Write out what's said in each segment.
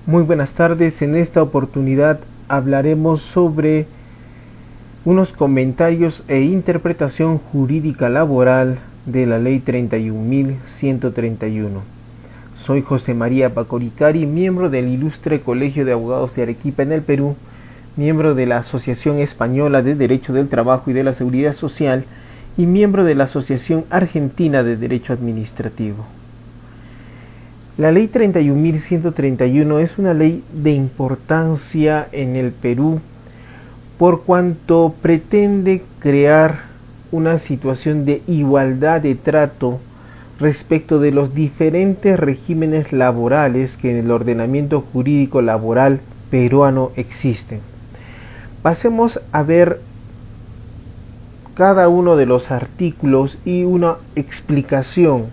Muy buenas tardes, en esta oportunidad hablaremos sobre unos comentarios e interpretación jurídica laboral de la Ley 31.131. Soy José María Pacoricari, miembro del Ilustre Colegio de Abogados de Arequipa en el Perú, miembro de la Asociación Española de Derecho del Trabajo y de la Seguridad Social y miembro de la Asociación Argentina de Derecho Administrativo. La Ley 31.131 es una ley de importancia en el Perú por cuanto pretende crear una situación de igualdad de trato respecto de los diferentes regímenes laborales que en el ordenamiento jurídico laboral peruano existen. Pasemos a ver cada uno de los artículos y una explicación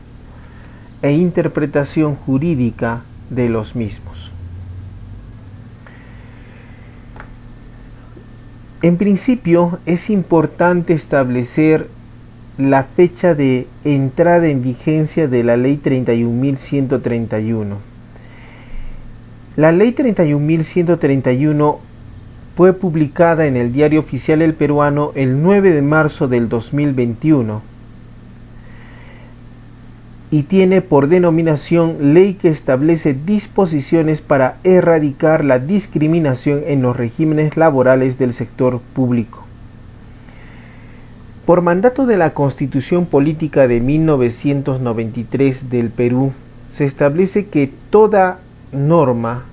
e interpretación jurídica de los mismos. En principio, es importante establecer la fecha de entrada en vigencia de la Ley 31.131. La Ley 31.131 fue publicada en el Diario Oficial El Peruano el 9 de marzo del 2021. Y tiene por denominación Ley que establece disposiciones para erradicar la discriminación en los regímenes laborales del sector público. Por mandato de la Constitución Política de 1993 del Perú, se establece que toda norma,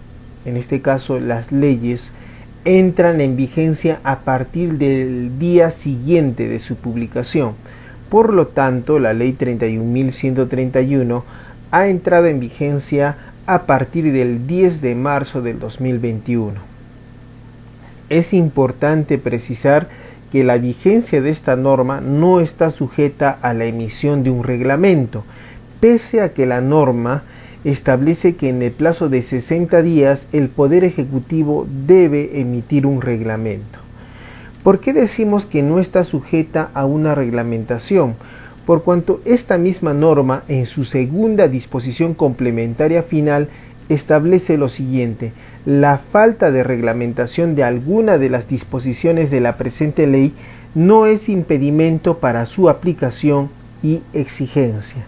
en este caso las leyes, entran en vigencia a partir del día siguiente de su publicación. Por lo tanto, la Ley 31.131 ha entrado en vigencia a partir del 10 de marzo del 2021. Es importante precisar que la vigencia de esta norma no está sujeta a la emisión de un reglamento, pese a que la norma establece que en el plazo de 60 días el Poder Ejecutivo debe emitir un reglamento. ¿Por qué decimos que no está sujeta a una reglamentación? Por cuanto esta misma norma, en su segunda disposición complementaria final, establece lo siguiente: la falta de reglamentación de alguna de las disposiciones de la presente ley no es impedimento para su aplicación y exigencia.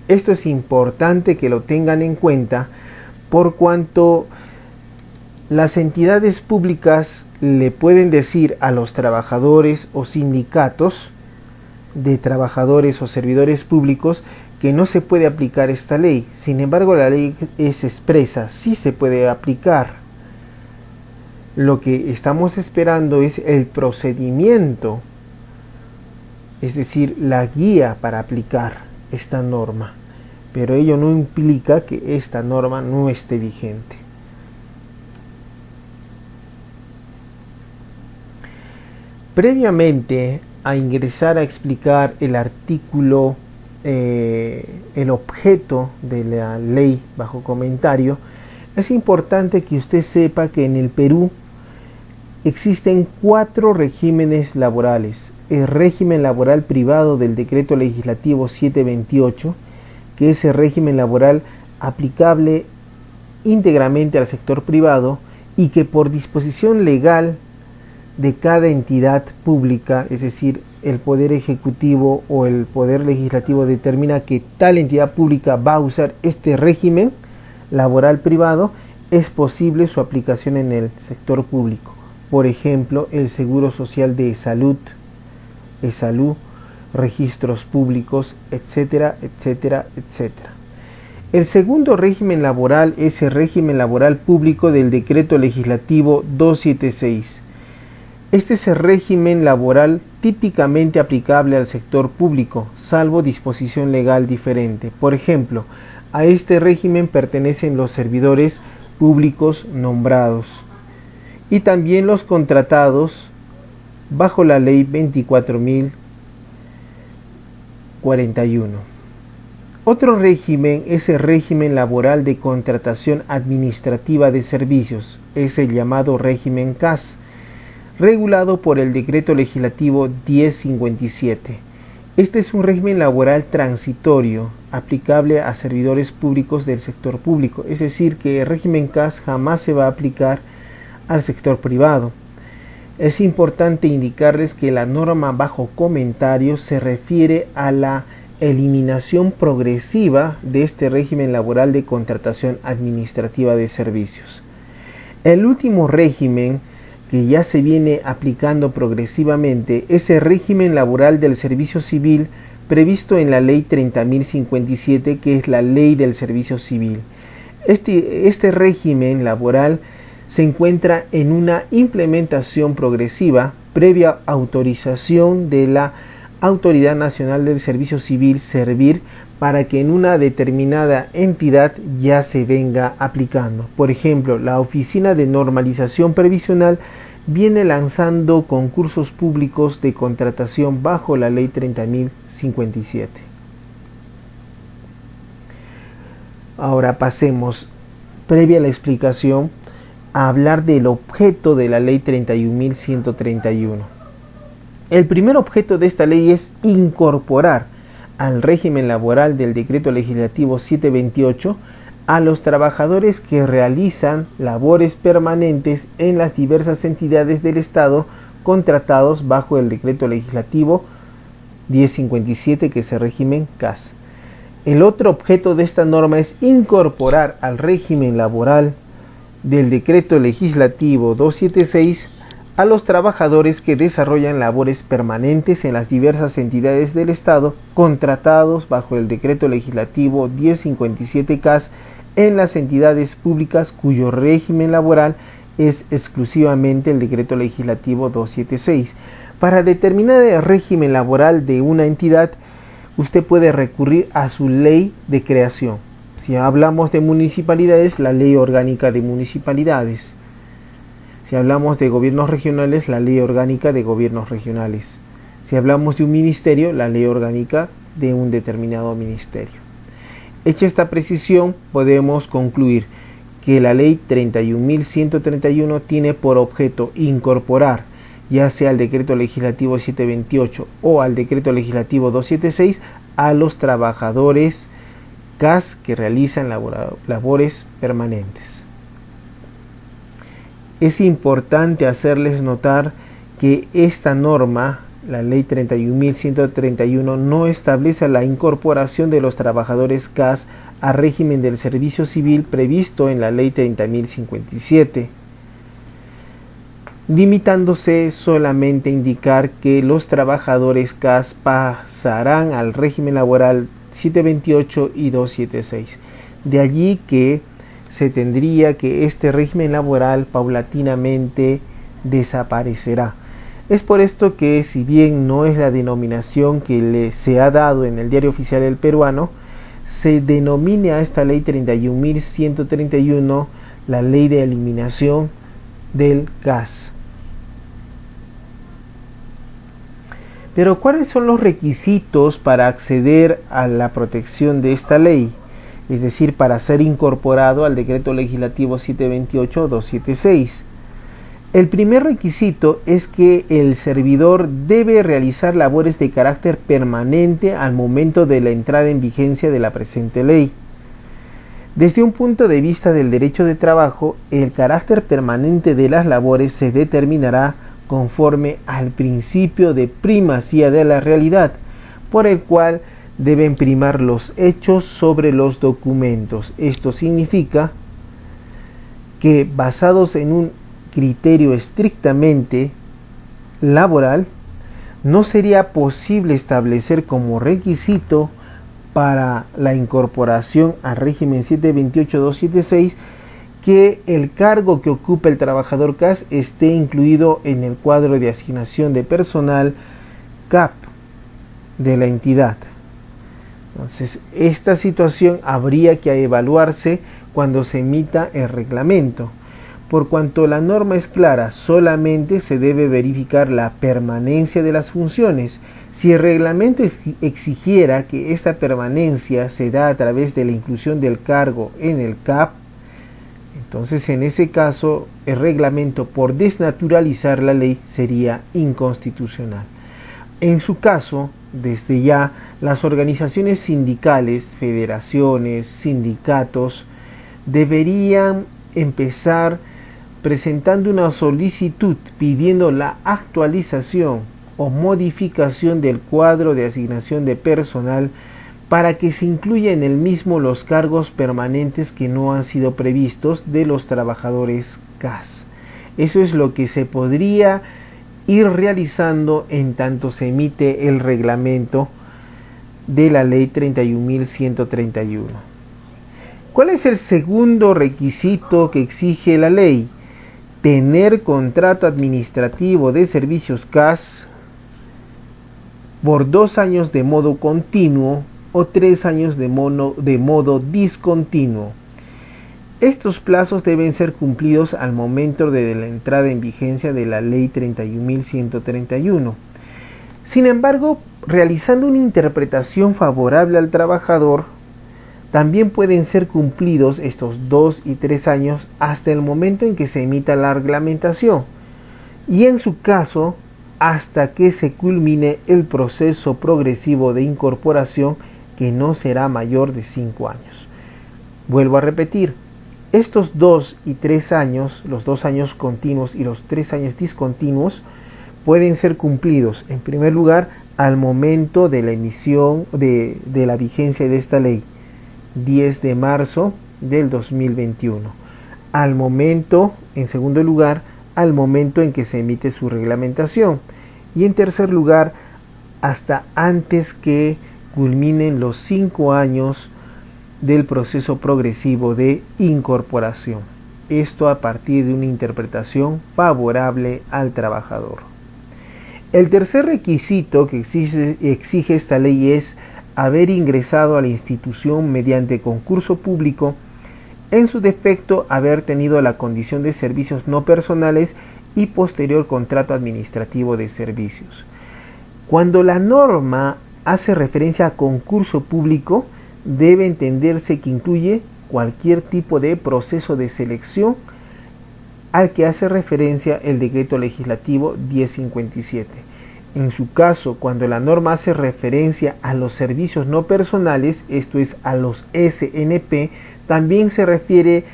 Esto es importante que lo tengan en cuenta, por cuanto las entidades públicas le pueden decir a los trabajadores o sindicatos de trabajadores o servidores públicos que no se puede aplicar esta ley. Sin embargo, la ley es expresa, sí se puede aplicar. Lo que estamos esperando es el procedimiento, es decir, la guía para aplicar esta norma. Pero ello no implica que esta norma no esté vigente. Previamente a ingresar a explicar el artículo, el objeto de la ley bajo comentario, es importante que usted sepa que en el Perú existen 4 regímenes laborales. El régimen laboral privado del Decreto Legislativo 728, que es el régimen laboral aplicable íntegramente al sector privado y que por disposición legal de cada entidad pública, es decir, el Poder Ejecutivo o el Poder Legislativo determina que tal entidad pública va a usar este régimen laboral privado, es posible su aplicación en el sector público. Por ejemplo, el Seguro Social de Salud, registros públicos, etcétera, etcétera, etcétera. El segundo régimen laboral es el régimen laboral público del Decreto Legislativo 276. Este es el régimen laboral típicamente aplicable al sector público, salvo disposición legal diferente. Por ejemplo, a este régimen pertenecen los servidores públicos nombrados y también los contratados bajo la Ley 24.041. Otro régimen es el régimen laboral de contratación administrativa de servicios, es el llamado régimen CAS, regulado por el Decreto Legislativo 1057, Este es un régimen laboral transitorio aplicable a servidores públicos del sector público, es decir, que el régimen CAS jamás se va a aplicar al sector privado. Es importante indicarles que la norma bajo comentarios se refiere a la eliminación progresiva de este régimen laboral de contratación administrativa de servicios. El último régimen que ya se viene aplicando progresivamente es el régimen laboral del servicio civil previsto en la ley 30.057, que es la ley del servicio civil. Este régimen laboral se encuentra en una implementación progresiva previa autorización de la Autoridad Nacional del Servicio Civil, SERVIR, para que en una determinada entidad ya se venga aplicando. Por ejemplo, la Oficina de Normalización Previsional viene lanzando concursos públicos de contratación bajo la ley 30.057. Ahora pasemos, previa a la explicación, a hablar del objeto de la ley 31.131. El primer objeto de esta ley es incorporar al régimen laboral del Decreto Legislativo 728 a los trabajadores que realizan labores permanentes en las diversas entidades del Estado contratados bajo el Decreto Legislativo 1057, que es el régimen CAS. El otro objeto de esta norma es incorporar al régimen laboral del Decreto Legislativo 276 a los trabajadores que desarrollan labores permanentes en las diversas entidades del Estado contratados bajo el Decreto Legislativo 1057 CAS en las entidades públicas cuyo régimen laboral es exclusivamente el Decreto Legislativo 276. Para determinar el régimen laboral de una entidad, usted puede recurrir a su ley de creación. Si hablamos de municipalidades, la Ley Orgánica de Municipalidades. Si hablamos de gobiernos regionales, la Ley Orgánica de Gobiernos Regionales. Si hablamos de un ministerio, la Ley Orgánica de un determinado ministerio. Hecha esta precisión, podemos concluir que la Ley 31.131 tiene por objeto incorporar, ya sea al Decreto Legislativo 728 o al Decreto Legislativo 276, a los trabajadores CAS que realizan labores permanentes. Es importante hacerles notar que esta norma, la ley 31.131, no establece la incorporación de los trabajadores CAS al régimen del servicio civil previsto en la ley 30.057, limitándose solamente a indicar que los trabajadores CAS pasarán al régimen laboral 728 y 276. De allí que se tendría que este régimen laboral paulatinamente desaparecerá. Es por esto que, si bien no es la denominación que se ha dado en el Diario Oficial del Peruano, se denomina a esta ley 31.131 la ley de eliminación del CAS. Pero ¿cuáles son los requisitos para acceder a la protección de esta ley? Es decir, para ser incorporado al Decreto Legislativo 728-276. El primer requisito es que el servidor debe realizar labores de carácter permanente al momento de la entrada en vigencia de la presente ley. Desde un punto de vista del derecho de trabajo, el carácter permanente de las labores se determinará conforme al principio de primacía de la realidad, por el cual deben primar los hechos sobre los documentos. Esto significa que, basados en un criterio estrictamente laboral, no sería posible establecer como requisito para la incorporación al régimen 728-276 que el cargo que ocupa el trabajador CAS esté incluido en el cuadro de asignación de personal CAP de la entidad. Entonces, esta situación habría que evaluarse cuando se emita el reglamento. Por cuanto la norma es clara, solamente se debe verificar la permanencia de las funciones. Si el reglamento exigiera que esta permanencia se da a través de la inclusión del cargo en el CAP, entonces en ese caso el reglamento, por desnaturalizar la ley, sería inconstitucional. En su caso, desde ya, las organizaciones sindicales, federaciones, sindicatos, deberían empezar presentando una solicitud pidiendo la actualización o modificación del cuadro de asignación de personal para que se incluya en el mismo los cargos permanentes que no han sido previstos de los trabajadores CAS. Eso es lo que se podría ir realizando en tanto se emite el reglamento de la ley 31.131. ¿Cuál es el segundo requisito que exige la ley? Tener contrato administrativo de servicios CAS por 2 años de modo continuo o 3 años de modo discontinuo. Estos plazos deben ser cumplidos al momento de la entrada en vigencia de la ley 31.131. Sin embargo, realizando una interpretación favorable al trabajador, también pueden ser cumplidos estos 2 y 3 años hasta el momento en que se emita la reglamentación y en su caso hasta que se culmine el proceso progresivo de incorporación, que no será mayor de 5 años. Vuelvo a repetir, estos 2 y 3 años, los 2 años continuos y los 3 años discontinuos, pueden ser cumplidos en primer lugar al momento de la emisión de la vigencia de esta ley, 10 de marzo del 2021. Al momento, en segundo lugar, al momento en que se emite su reglamentación. Y en tercer lugar, hasta antes que culminen los 5 años del proceso progresivo de incorporación. Esto a partir de una interpretación favorable al trabajador. El tercer requisito que exige esta ley es haber ingresado a la institución mediante concurso público, en su defecto haber tenido la condición de servicios no personales y posterior contrato administrativo de servicios. Cuando la norma hace referencia a concurso público, debe entenderse que incluye cualquier tipo de proceso de selección al que hace referencia el decreto legislativo 1057. En su caso, cuando la norma hace referencia a los servicios no personales, esto es a los SNP, también se refiere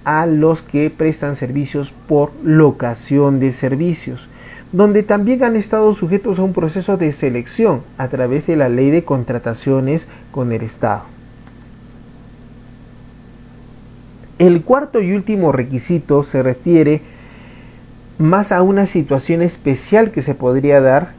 a los que prestan servicios por locación de servicios, donde también han estado sujetos a un proceso de selección a través de la ley de contrataciones con el Estado. El cuarto y último requisito se refiere más a una situación especial que se podría dar,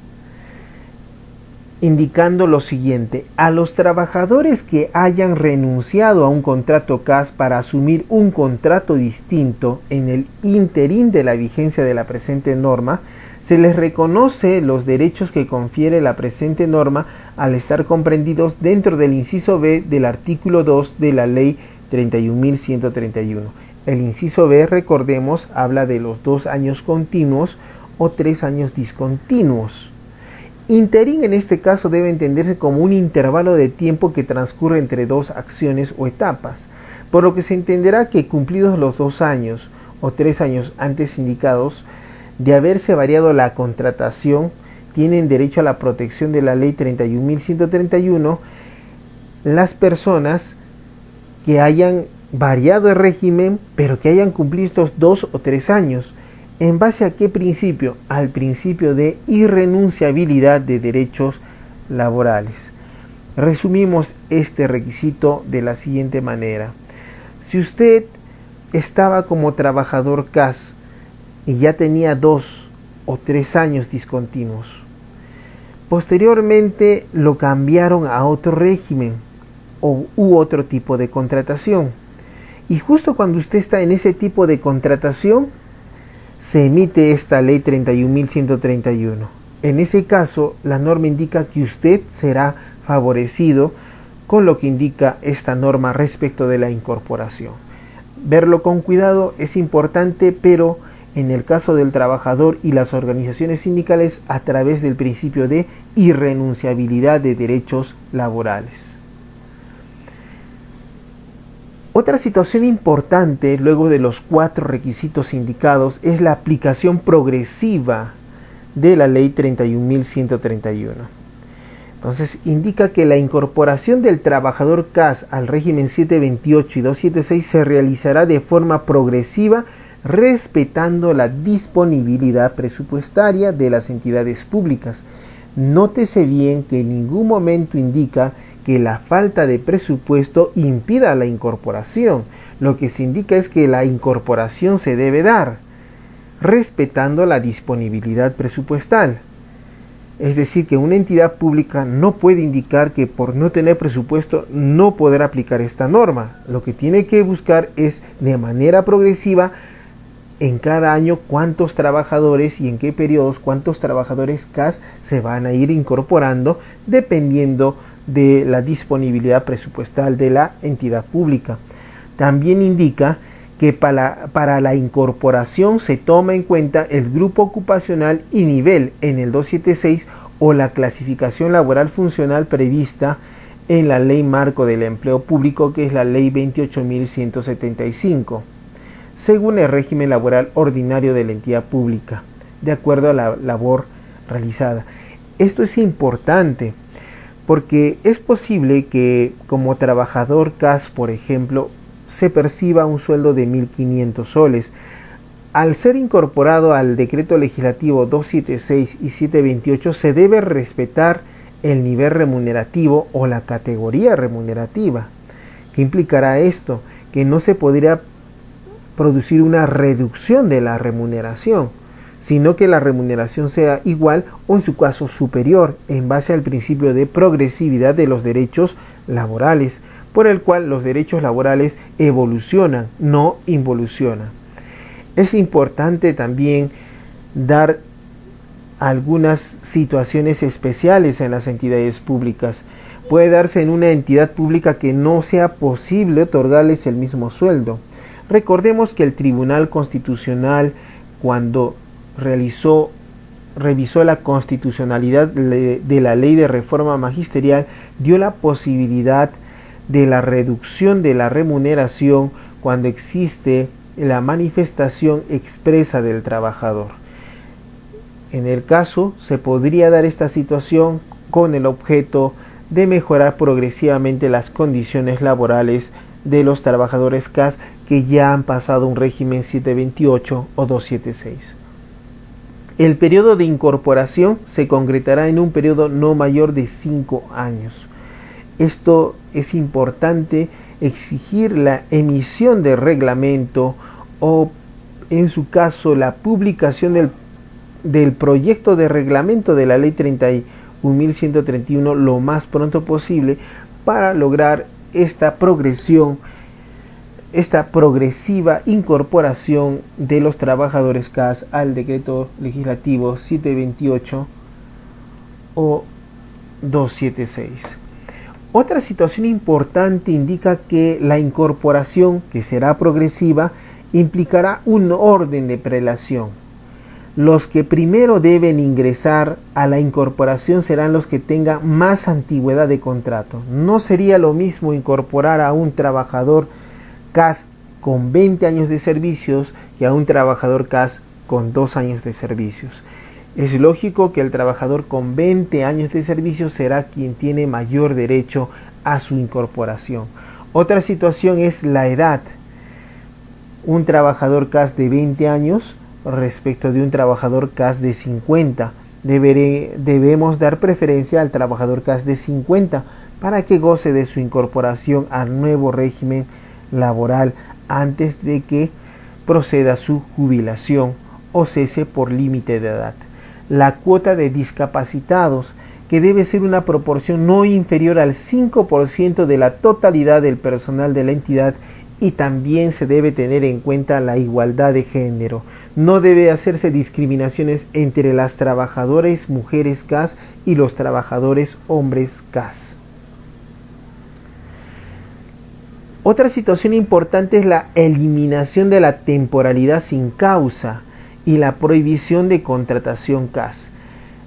indicando lo siguiente: a los trabajadores que hayan renunciado a un contrato CAS para asumir un contrato distinto en el interín de la vigencia de la presente norma, se les reconoce los derechos que confiere la presente norma al estar comprendidos dentro del inciso B del artículo 2 de la ley 31.131. El inciso B, recordemos, habla de los 2 años continuos o 3 años discontinuos. Interín en este caso debe entenderse como un intervalo de tiempo que transcurre entre 2 acciones o etapas, por lo que se entenderá que cumplidos los 2 años o 3 años antes indicados de haberse variado la contratación, tienen derecho a la protección de la ley 31.131 las personas que hayan variado el régimen, pero que hayan cumplido estos 2 o 3 años. ¿En base a qué principio? Al principio de irrenunciabilidad de derechos laborales. Resumimos este requisito de la siguiente manera. Si usted estaba como trabajador CAS y ya tenía 2 o 3 años discontinuos, posteriormente lo cambiaron a otro régimen u otro tipo de contratación, y justo cuando usted está en ese tipo de contratación se emite esta ley 31.131. En ese caso, la norma indica que usted será favorecido con lo que indica esta norma respecto de la incorporación. Verlo con cuidado es importante, pero en el caso del trabajador y las organizaciones sindicales, a través del principio de irrenunciabilidad de derechos laborales. Otra situación importante, luego de los 4 requisitos indicados, es la aplicación progresiva de la ley 31.131. Entonces indica que la incorporación del trabajador CAS al régimen 728 y 276 se realizará de forma progresiva, respetando la disponibilidad presupuestaria de las entidades públicas. Nótese bien que en ningún momento indica que la falta de presupuesto impida la incorporación. Lo que se indica es que la incorporación se debe dar, respetando la disponibilidad presupuestal. Es decir, que una entidad pública no puede indicar que por no tener presupuesto no podrá aplicar esta norma. Lo que tiene que buscar es de manera progresiva en cada año cuántos trabajadores y en qué periodos cuántos trabajadores CAS se van a ir incorporando dependiendo de la disponibilidad presupuestal de la entidad pública. También indica que para la incorporación se toma en cuenta el grupo ocupacional y nivel en el 276 o la clasificación laboral funcional prevista en la Ley Marco del Empleo Público, que es la Ley 28.175, según el régimen laboral ordinario de la entidad pública, de acuerdo a la labor realizada. Esto es importante porque es posible que como trabajador CAS, por ejemplo, se perciba un sueldo de 1.500 soles. Al ser incorporado al decreto legislativo 276 y 728 se debe respetar el nivel remunerativo o la categoría remunerativa. ¿Qué implicará esto? Que no se podría producir una reducción de la remuneración, sino que la remuneración sea igual o en su caso superior en base al principio de progresividad de los derechos laborales, por el cual los derechos laborales evolucionan, no involucionan. Es importante también dar algunas situaciones especiales en las entidades públicas. Puede darse en una entidad pública que no sea posible otorgarles el mismo sueldo. Recordemos que el Tribunal Constitucional, cuando revisó la constitucionalidad de la Ley de Reforma Magisterial, dio la posibilidad de la reducción de la remuneración cuando existe la manifestación expresa del trabajador. En el caso, se podría dar esta situación con el objeto de mejorar progresivamente las condiciones laborales de los trabajadores CAS que ya han pasado un régimen 728 o 276. El periodo de incorporación se concretará en un periodo no mayor de 5 años. Esto es importante, exigir la emisión de reglamento o, en su caso, la publicación del proyecto de reglamento de la Ley 31.131 lo más pronto posible para lograr esta progresiva incorporación de los trabajadores CAS al decreto legislativo 728 o 276. Otra situación importante indica que la incorporación, que será progresiva, implicará un orden de prelación. Los que primero deben ingresar a la incorporación serán los que tengan más antigüedad de contrato. No sería lo mismo incorporar a un trabajador CAS con 20 años de servicios que a un trabajador CAS con 2 años de servicios. Es lógico que el trabajador con 20 años de servicio será quien tiene mayor derecho a su incorporación. Otra situación es la edad. Un trabajador CAS de 20 años respecto de un trabajador CAS de 50. Debemos dar preferencia al trabajador CAS de 50 para que goce de su incorporación al nuevo régimen laboral antes de que proceda su jubilación o cese por límite de edad. La cuota de discapacitados, que debe ser una proporción no inferior al 5% de la totalidad del personal de la entidad, y también se debe tener en cuenta la igualdad de género. No debe hacerse discriminaciones entre las trabajadoras mujeres CAS y los trabajadores hombres CAS. Otra situación importante es la eliminación de la temporalidad sin causa y la prohibición de contratación CAS.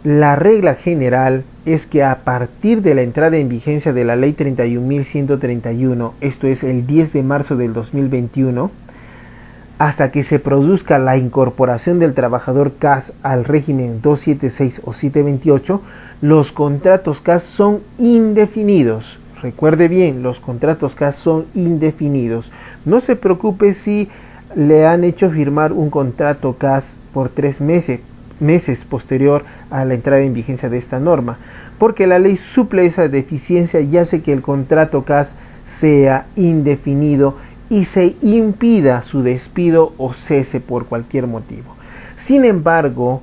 La regla general es que a partir de la entrada en vigencia de la Ley 31.131, esto es el 10 de marzo del 2021, hasta que se produzca la incorporación del trabajador CAS al régimen 276 o 728, los contratos CAS son indefinidos. Recuerde bien, los contratos CAS son indefinidos. No se preocupe si le han hecho firmar un contrato CAS por 3 meses posterior a la entrada en vigencia de esta norma, porque la ley suple esa deficiencia y hace que el contrato CAS sea indefinido y se impida su despido o cese por cualquier motivo. Sin embargo,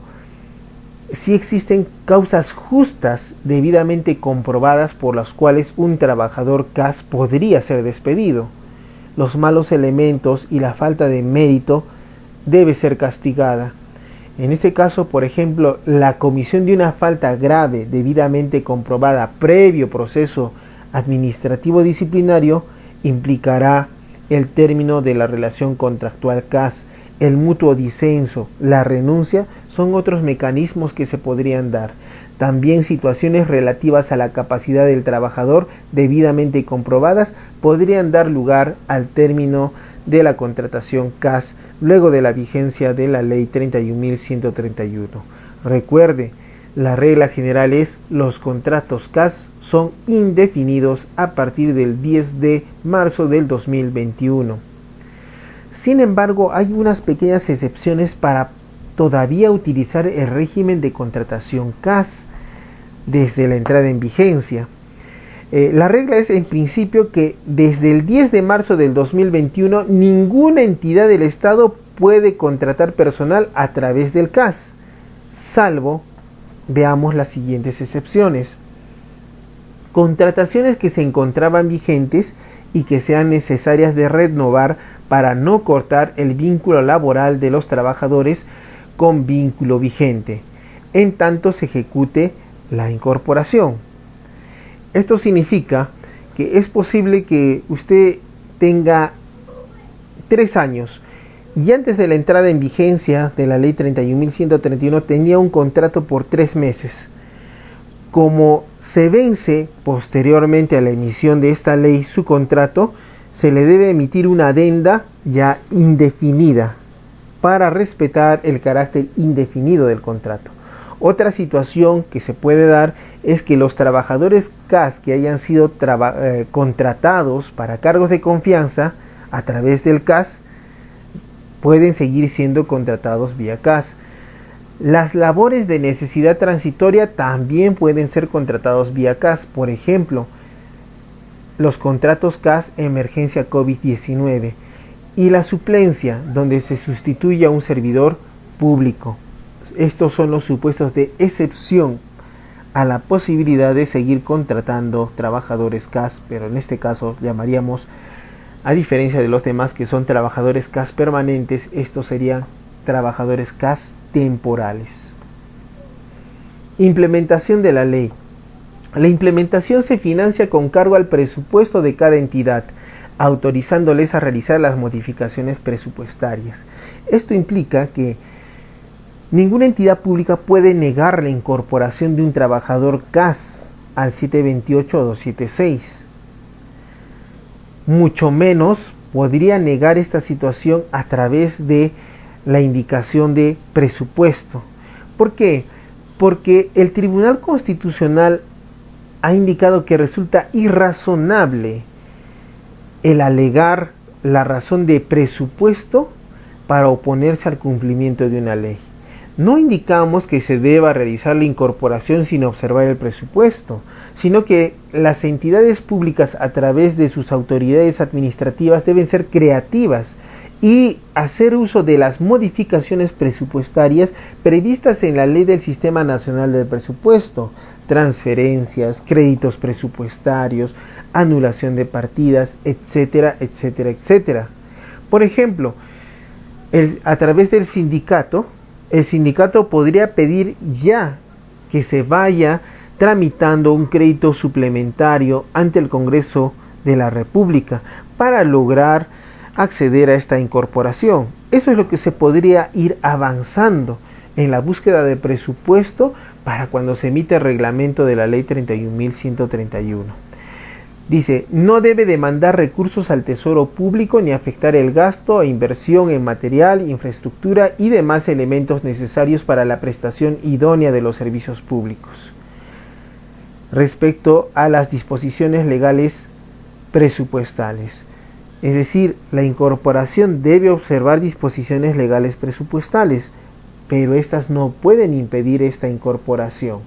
sí existen causas justas debidamente comprobadas por las cuales un trabajador CAS podría ser despedido. Los malos elementos y la falta de mérito debe ser castigada. En este caso, por ejemplo, la comisión de una falta grave debidamente comprobada previo proceso administrativo disciplinario implicará el término de la relación contractual CAS, el mutuo disenso, la renuncia, son otros mecanismos que se podrían dar. También situaciones relativas a la capacidad del trabajador debidamente comprobadas podrían dar lugar al término de la contratación CAS luego de la vigencia de la ley 31.131. Recuerde, la regla general es los contratos CAS son indefinidos a partir del 10 de marzo del 2021. Sin embargo, hay unas pequeñas excepciones para todavía utilizar el régimen de contratación CAS desde la entrada en vigencia. La regla es en principio que desde el 10 de marzo del 2021 ninguna entidad del Estado puede contratar personal a través del CAS, salvo, veamos las siguientes excepciones: contrataciones que se encontraban vigentes y que sean necesarias de renovar para no cortar el vínculo laboral de los trabajadores con vínculo vigente, en tanto se ejecute la incorporación. Esto significa que es posible que usted tenga 3 años y antes de la entrada en vigencia de la ley 31.131 tenía un contrato por 3 meses. Como se vence posteriormente a la emisión de esta ley su contrato, se le debe emitir una adenda ya indefinida para respetar el carácter indefinido del contrato. Otra situación que se puede dar es que los trabajadores CAS que hayan sido contratados para cargos de confianza a través del CAS pueden seguir siendo contratados vía CAS. Las labores de necesidad transitoria también pueden ser contratados vía CAS. Por ejemplo, los contratos CAS emergencia COVID-19 y la suplencia, donde se sustituye a un servidor público. Estos son los supuestos de excepción a la posibilidad de seguir contratando trabajadores CAS, pero en este caso llamaríamos, a diferencia de los demás que son trabajadores CAS permanentes, estos serían trabajadores CAS temporales. Implementación de la ley. La implementación se financia con cargo al presupuesto de cada entidad, autorizándoles a realizar las modificaciones presupuestarias. Esto implica que ninguna entidad pública puede negar la incorporación de un trabajador CAS al 728 o 276. Mucho menos podría negar esta situación a través de la indicación de presupuesto. ¿Por qué? Porque el Tribunal Constitucional ha indicado que resulta irrazonable el alegar la razón de presupuesto para oponerse al cumplimiento de una ley. No indicamos que se deba realizar la incorporación sin observar el presupuesto, sino que las entidades públicas a través de sus autoridades administrativas deben ser creativas y hacer uso de las modificaciones presupuestarias previstas en la Ley del Sistema Nacional del Presupuesto, transferencias, créditos presupuestarios, anulación de partidas, etcétera, etcétera, etcétera. Por ejemplo, a través del sindicato, el sindicato podría pedir ya que se vaya tramitando un crédito suplementario ante el Congreso de la República para lograr acceder a esta incorporación. Eso es lo que se podría ir avanzando en la búsqueda de presupuesto para cuando se emite el reglamento de la ley 31.131. Dice, no debe demandar recursos al tesoro público ni afectar el gasto e inversión en material, infraestructura y demás elementos necesarios para la prestación idónea de los servicios públicos. Respecto a las disposiciones legales presupuestales. Es decir, la incorporación debe observar disposiciones legales presupuestales, pero estas no pueden impedir esta incorporación.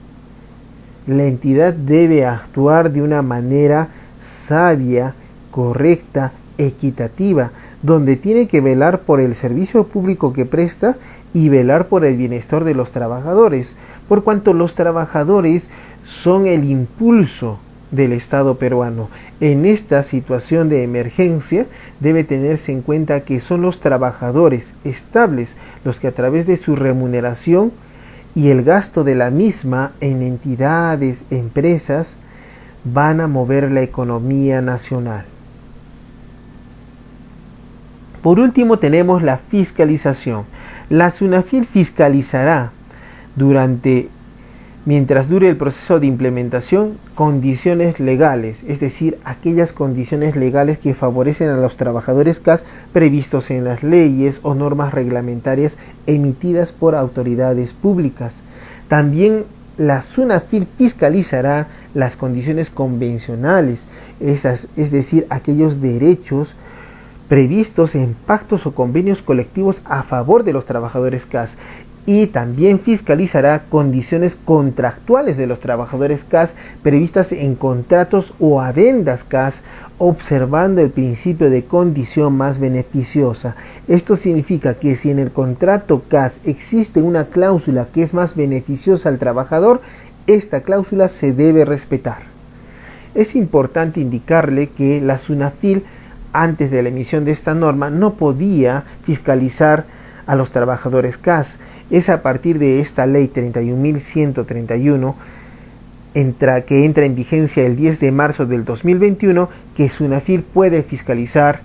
La entidad debe actuar de una manera sabia, correcta, equitativa, donde tiene que velar por el servicio público que presta y velar por el bienestar de los trabajadores, por cuanto los trabajadores son el impulso del Estado peruano. En esta situación de emergencia debe tenerse en cuenta que son los trabajadores estables los que a través de su remuneración y el gasto de la misma en entidades, empresas, van a mover la economía nacional. Por último tenemos la fiscalización. La SUNAFIL fiscalizará mientras dure el proceso de implementación, condiciones legales, es decir, aquellas condiciones legales que favorecen a los trabajadores CAS previstos en las leyes o normas reglamentarias emitidas por autoridades públicas. También la SUNAFIL fiscalizará las condiciones convencionales, es decir, aquellos derechos previstos en pactos o convenios colectivos a favor de los trabajadores CAS, y también fiscalizará condiciones contractuales de los trabajadores CAS previstas en contratos o adendas CAS, observando el principio de condición más beneficiosa. Esto significa que si en el contrato CAS existe una cláusula que es más beneficiosa al trabajador, esta cláusula se debe respetar. Es importante indicarle que la SUNAFIL, antes de la emisión de esta norma, no podía fiscalizar a los trabajadores CAS. Es a partir de esta ley 31.131 que entra en vigencia el 10 de marzo del 2021 que SUNAFIL puede fiscalizar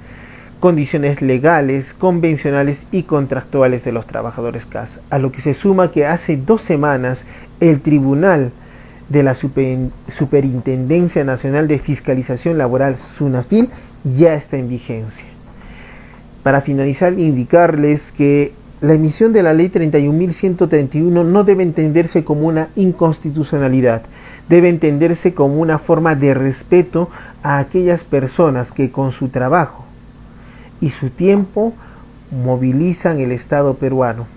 condiciones legales, convencionales y contractuales de los trabajadores CAS. A lo que se suma que hace 2 semanas el Tribunal de la Superintendencia Nacional de Fiscalización Laboral, SUNAFIL, ya está en vigencia. Para finalizar, indicarles que la emisión de la ley 31.131 no debe entenderse como una inconstitucionalidad, debe entenderse como una forma de respeto a aquellas personas que con su trabajo y su tiempo movilizan el Estado peruano.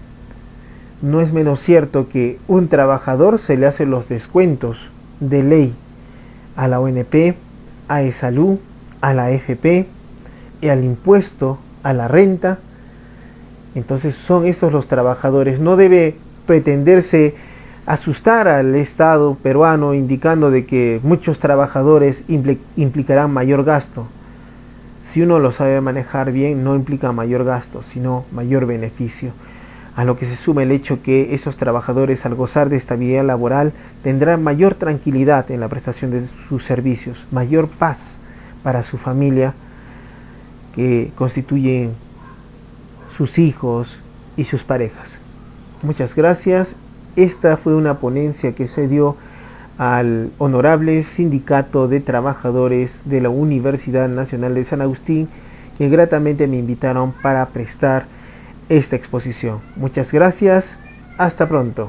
No es menos cierto que un trabajador se le hacen los descuentos de ley a la ONP, a ESALU, a la AFP y al impuesto a la renta. Entonces son estos los trabajadores. No debe pretenderse asustar al Estado peruano indicando de que muchos trabajadores implicarán mayor gasto. Si uno lo sabe manejar bien, no implica mayor gasto, sino mayor beneficio. A lo que se suma el hecho que esos trabajadores, al gozar de estabilidad laboral, tendrán mayor tranquilidad en la prestación de sus servicios, mayor paz para su familia, que constituyen sus hijos y sus parejas. Muchas gracias. Esta fue una ponencia que se dio al Honorable Sindicato de Trabajadores de la Universidad Nacional de San Agustín, que gratamente me invitaron para prestar esta exposición. Muchas gracias. Hasta pronto.